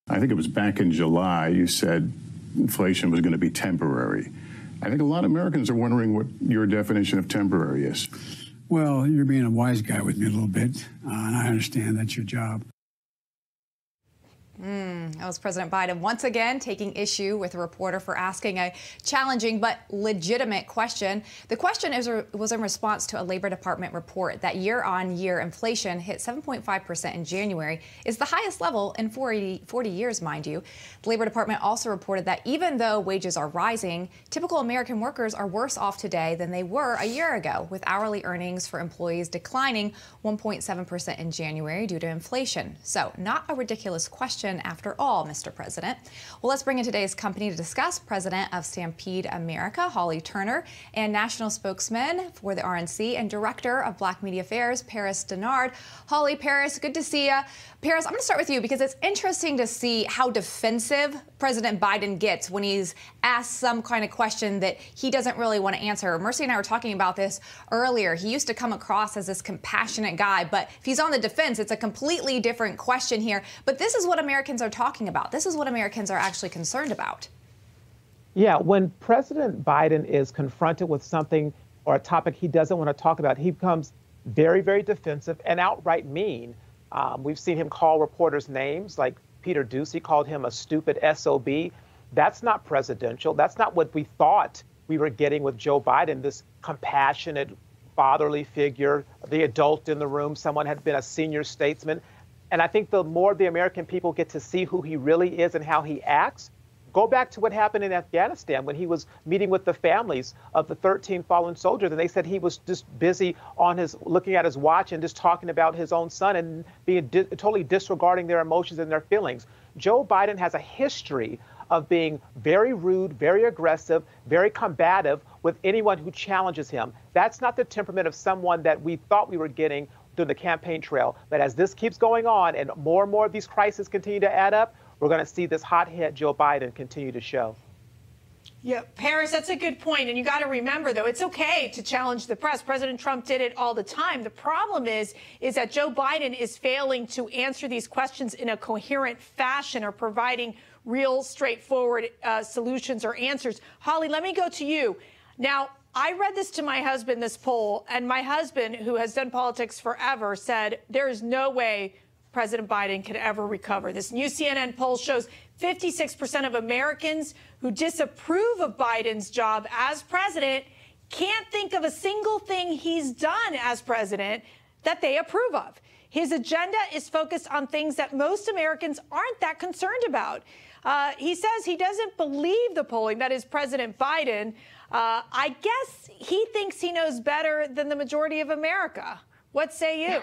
I think it was back in July, you said inflation was going to be temporary. I think a lot of Americans are wondering what your definition of temporary is. Well, you're being a wise guy with me a little bit, and I understand that's your job. That was President Biden once again taking issue with a reporter for asking a challenging but legitimate question. The question was in response to a Labor Department report that year-on-year inflation hit 7.5% in January, is the highest level in 40 years, mind you. The Labor Department also reported that even though wages are rising, typical American workers are worse off today than they were a year ago, with hourly earnings for employees declining 1.7% in January due to inflation. So not a ridiculous question after all, Mr. President. Well, let's bring in today's company to discuss. President of Stampede America, Holly Turner, and national spokesman for the RNC and director of Black Media Affairs, Paris Denard. Holly, Paris, good to see you. Paris, I'm going to start with you because it's interesting to see how defensive President Biden gets when he's asked some kind of question that he doesn't really want to answer. Mercy and I were talking about this earlier. He used to come across as this compassionate guy, but if he's on the defense, it's a completely different question here. But this is what Americans are talking about. This is what Americans are actually concerned about. Yeah, when President Biden is confronted with something or a topic he doesn't want to talk about, he becomes very, very defensive and outright mean. We've seen him call reporters names, like Peter Doocy called him a stupid SOB. That's not presidential. That's not what we thought we were getting with Joe Biden, this compassionate, fatherly figure, the adult in the room, someone had been a senior statesman. And I think the more the American people get to see who he really is and how he acts, go back to what happened in Afghanistan when he was meeting with the families of the 13 fallen soldiers, and they said he was just busy on looking at his watch and just talking about his own son and being totally disregarding their emotions and their feelings. Joe Biden has a history of being very rude, very aggressive, very combative with anyone who challenges him. That's not the temperament of someone that we thought we were getting through the campaign trail. But as this keeps going on and more of these crises continue to add up, we're going to see this hothead Joe Biden continue to show. Yeah, Paris, that's a good point. And you got to remember, though, it's okay to challenge the press. President Trump did it all the time. The problem is that Joe Biden is failing to answer these questions in a coherent fashion or providing real straightforward solutions or answers. Holly, let me go to you. Now, I read this to my husband, this poll, and my husband, who has done politics forever, said there is no way President Biden could ever recover. This new CNN poll shows 56% of Americans who disapprove of Biden's job as president can't think of a single thing he's done as president that they approve of. His agenda is focused on things that most Americans aren't that concerned about. He says he doesn't believe the polling, that is President Biden. I guess he thinks he knows better than the majority of America. What say you?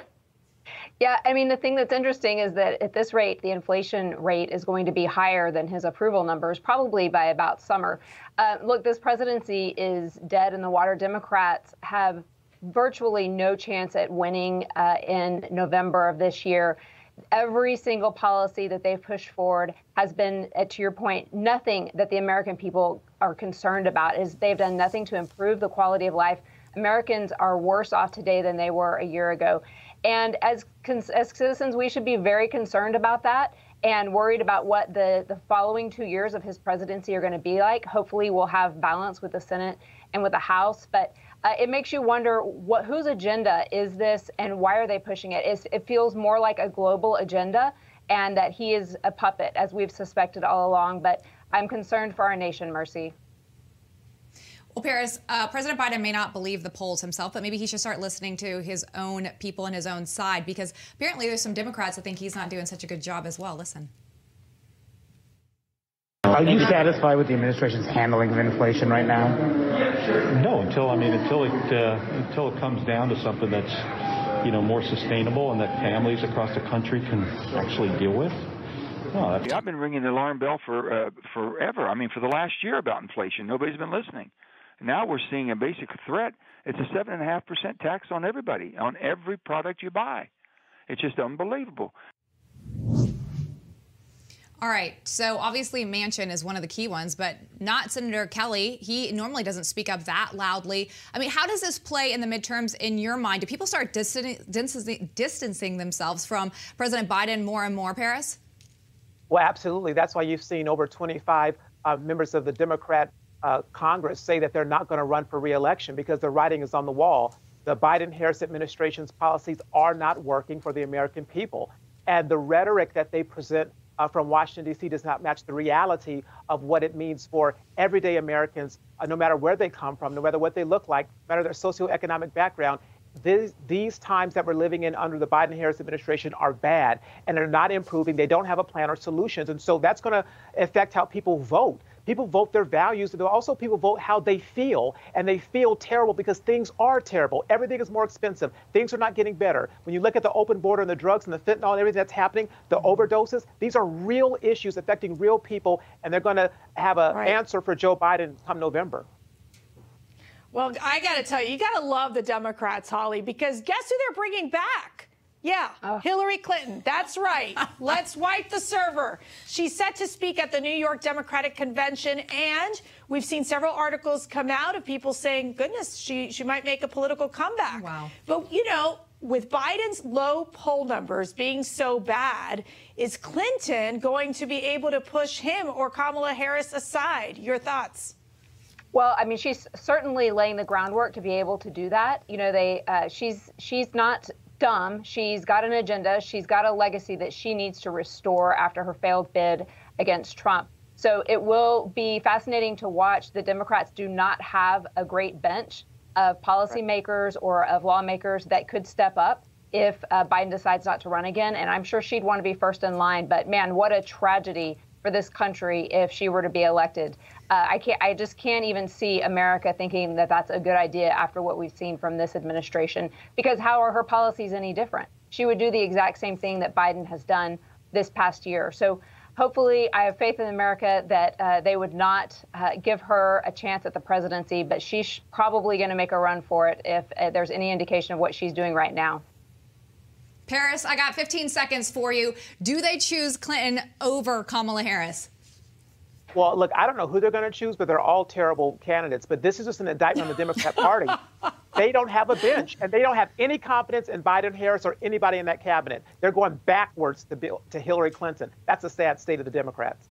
Yeah, I mean, the thing that's interesting is that at this rate, the inflation rate is going to be higher than his approval numbers, probably by about summer. Look, this presidency is dead in the water. Democrats have virtually no chance at winning in November of this year. Every single policy that they've pushed forward has been, to your point, nothing that the American people are concerned about. They've done nothing to improve the quality of life. Americans are worse off today than they were a year ago. And as citizens, we should be very concerned about that and worried about what the following 2 years of his presidency are going to be like. Hopefully, we'll have balance with the Senate and with the House. But it makes you wonder whose agenda is this and why are they pushing it? It feels more like a global agenda and that he is a puppet, as we've suspected all along. But I'm concerned for our nation, Mercy. Well, Paris, President Biden may not believe the polls himself, but maybe he should start listening to his own people on his own side, because apparently there's some Democrats that think he's not doing such a good job as well. Listen. Are you satisfied with the administration's handling of inflation right now? No, until it comes down to something that's, more sustainable and that families across the country can actually deal with. No, I've been ringing the alarm bell for forever. I mean, for the last year about inflation. Nobody's been listening. Now we're seeing a basic threat. It's a 7.5% tax on everybody, on every product you buy. It's just unbelievable. All right. So obviously Manchin is one of the key ones, but not Senator Kelly. He normally doesn't speak up that loudly. I mean, how does this play in the midterms in your mind? Do people start distancing themselves from President Biden more and more, Paris? Well, absolutely. That's why you've seen over 25 members of the Democrat Congress say that they're not going to run for re-election because the writing is on the wall. The Biden-Harris administration's policies are not working for the American people. And the rhetoric that they present from Washington, D.C. does not match the reality of what it means for everyday Americans, no matter where they come from, no matter what they look like, no matter their socioeconomic background. These times that we're living in under the Biden-Harris administration are bad, and they're not improving. They don't have a plan or solutions. And so that's going to affect how people vote. People vote their values, but also people vote how they feel, and they feel terrible because things are terrible. Everything is more expensive. Things are not getting better. When you look at the open border and the drugs and the fentanyl and everything that's happening, the overdoses, these are real issues affecting real people, and they're going to have an answer for Joe Biden come November. Well, I got to tell you, you got to love the Democrats, Holly, because guess who they're bringing back? Yeah, Hillary Clinton. That's right. Let's wipe the server. She's set to speak at the New York Democratic Convention, and we've seen several articles come out of people saying, goodness, she might make a political comeback. Wow. But, you know, with Biden's low poll numbers being so bad, is Clinton going to be able to push him or Kamala Harris aside? Your thoughts? Well, I mean, she's certainly laying the groundwork to be able to do that. You know, she's not dumb. She's got an agenda. She's got a legacy that she needs to restore after her failed bid against Trump. So it will be fascinating to watch. The Democrats do not have a great bench of policymakers or of lawmakers that could step up if Biden decides not to run again. And I'm sure she'd want to be first in line. But man, what a tragedy for this country if she were to be elected. I just can't even see America thinking that that's a good idea after what we've seen from this administration, because how are her policies any different? She would do the exact same thing that Biden has done this past year. So hopefully I have faith in America that they would not give her a chance at the presidency, but she's probably going to make a run for it if there's any indication of what she's doing right now. Paris, I got 15 seconds for you. Do they choose Clinton over Kamala Harris? Well, look, I don't know who they're going to choose, but they're all terrible candidates. But this is just an indictment on the Democrat Party. They don't have a bench, and they don't have any confidence in Biden, Harris, or anybody in that cabinet. They're going backwards to Hillary Clinton. That's a sad state of the Democrats.